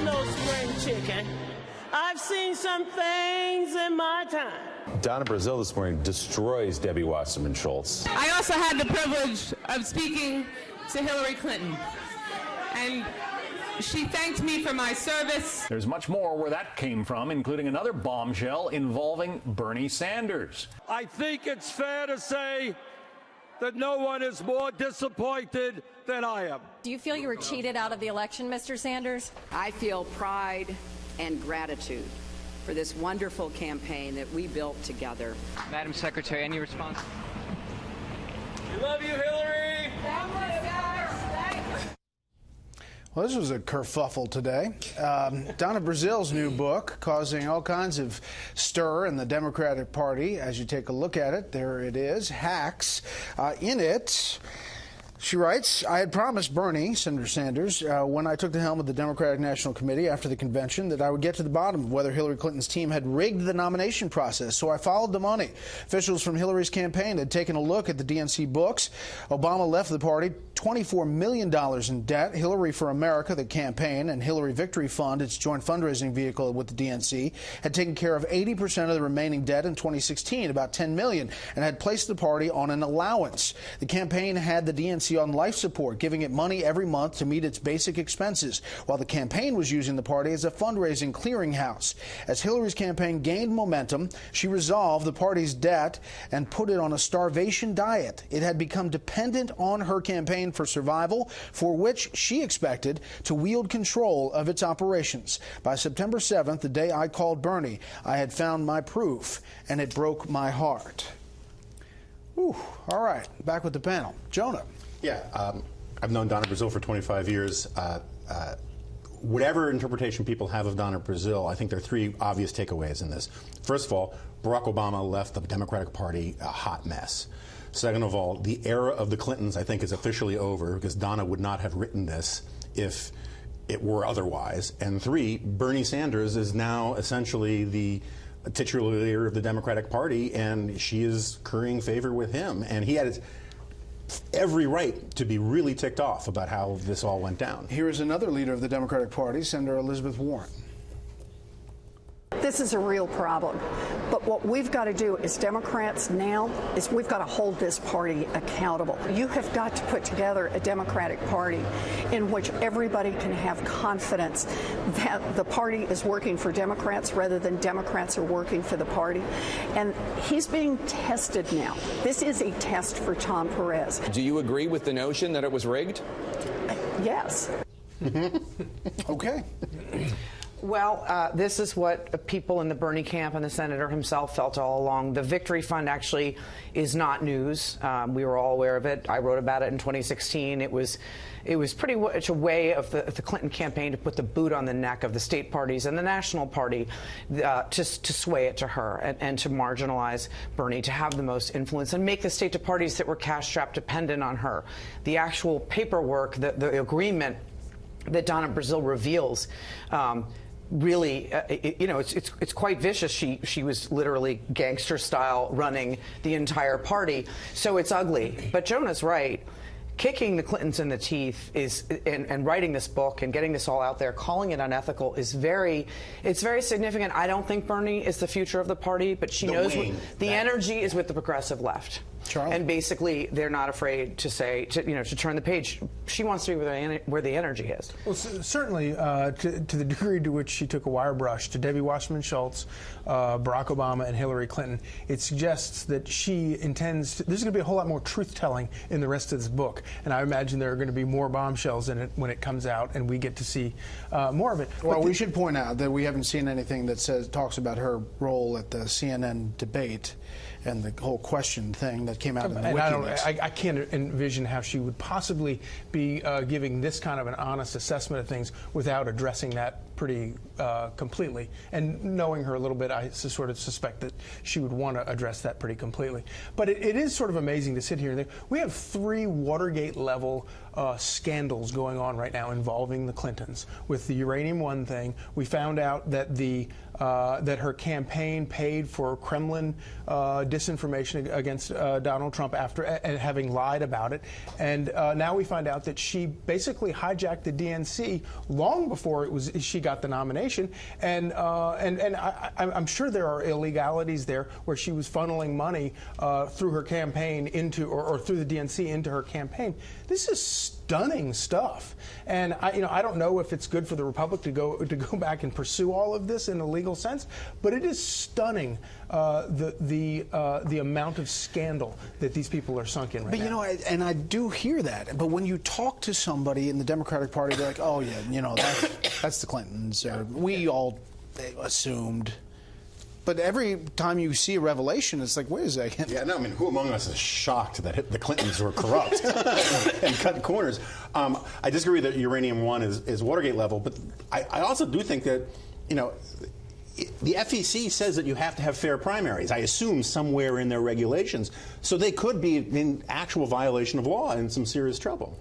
no spring chicken. I've seen some things in my time. Donna Brazile this morning destroys Debbie Wasserman Schultz. I also had the privilege of speaking to Hillary Clinton, and she thanked me for my service. There's much more where that came from, including another bombshell involving Bernie Sanders. I think it's fair to say that no one is more disappointed than I am. Do you feel you were cheated out of the election, Mr. Sanders? I feel pride and gratitude for this wonderful campaign that we built together. Madam Secretary, any response? We love you, Hillary. Well, this was a kerfuffle today. Donna Brazile's new book causing all kinds of stir in the Democratic Party. As you take a look at it, there it is, Hacks. In it, she writes, I had promised Bernie, Senator Sanders, when I took the helm of the Democratic National Committee after the convention that I would get to the bottom of whether Hillary Clinton's team had rigged the nomination process. So I followed the money. Officials from Hillary's campaign had taken a look at the DNC books. Obama left the party $24 million in debt. Hillary for America, the campaign, and Hillary Victory Fund, its joint fundraising vehicle with the DNC, had taken care of 80% of the remaining debt in 2016, about $10 million, and had placed the party on an allowance. The campaign had the DNC on life support, giving it money every month to meet its basic expenses, while the campaign was using the party as a fundraising clearinghouse. As Hillary's campaign gained momentum, she resolved the party's debt and put it on a starvation diet. It had become dependent on her campaign for survival, for which she expected to wield control of its operations. By September 7th, the day I called Bernie, I had found my proof, and it broke my heart. Whew. All right, back with the panel. Jonah. Yeah, I've known Donna Brazile for 25 years. Whatever interpretation people have of Donna Brazile, I think there are three obvious takeaways in this. First of all, Barack Obama left the Democratic Party a hot mess. Second of all, the era of the Clintons, I think, is officially over because Donna would not have written this if it were otherwise. And three, Bernie Sanders is now essentially the titular leader of the Democratic Party, and she is currying favor with him. And he had every right to be really ticked off about how this all went down. Here is another leader of the Democratic Party, Senator Elizabeth Warren. This is a real problem. But what we've got to do as Democrats now is we've got to hold this party accountable. You have got to put together a Democratic Party in which everybody can have confidence that the party is working for Democrats rather than Democrats are working for the party. And he's being tested now. This is a test for Tom Perez. Do you agree with the notion that it was rigged? Yes. Okay. Well, this is what people in the Bernie camp and the senator himself felt all along. The Victory Fund actually is not news. We were all aware of it. I wrote about it in 2016. It was pretty much a way of the Clinton campaign to put the boot on the neck of the state parties and the national party to sway it to her and to marginalize Bernie, to have the most influence and make the state parties that were cash-strapped dependent on her. The actual paperwork, the agreement that Donna Brazile reveals, really, it's quite vicious. She was literally gangster style running the entire party. So it's ugly. But Jonah's right. Kicking the Clintons in the teeth and writing this book and getting this all out there, calling it unethical is very significant. I don't think Bernie is the future of the party, but she knows the energy is with the progressive left. Charlie? And basically, they're not afraid to say, to turn the page. She wants to be where the energy is. Well, certainly, to the degree to which she took a wire brush to Debbie Wasserman Schultz, Barack Obama, and Hillary Clinton, it suggests that she intends there's going to be a whole lot more truth-telling in the rest of this book. And I imagine there are going to be more bombshells in it when it comes out, and we get to see more of it. Well, we should point out that we haven't seen anything that talks about her role at the CNN debate and the whole question thing that came out in the WikiLeaks. I can't envision how she would possibly be giving this kind of an honest assessment of things without addressing that pretty completely. And knowing her a little bit, I sort of suspect that she would want to address that pretty completely. But it is sort of amazing to sit here and think, we have 3 Watergate-level scandals going on right now involving the Clintons. With the Uranium One thing, we found out that that her campaign paid for Kremlin disinformation against Donald Trump after having lied about it, and now we find out that she basically hijacked the DNC long before she got the nomination, and I'm sure there are illegalities there where she was funneling money through her campaign into or through the DNC into her campaign. This is stunning stuff, and I don't know if it's good for the Republic to go back and pursue all of this in a legal sense, but it is stunning the amount of scandal that these people are sunk in right now. But and I do hear that. But when you talk to somebody in the Democratic Party, they're like, "Oh yeah, that's the Clintons," or "We all assumed." But every time you see a revelation, it's like, wait a second. Yeah, no, I mean, who among us is shocked that the Clintons were corrupt and cut corners? I disagree that Uranium One is Watergate level, but I also do think that, the FEC says that you have to have fair primaries, I assume somewhere in their regulations. So they could be in actual violation of law and some serious trouble.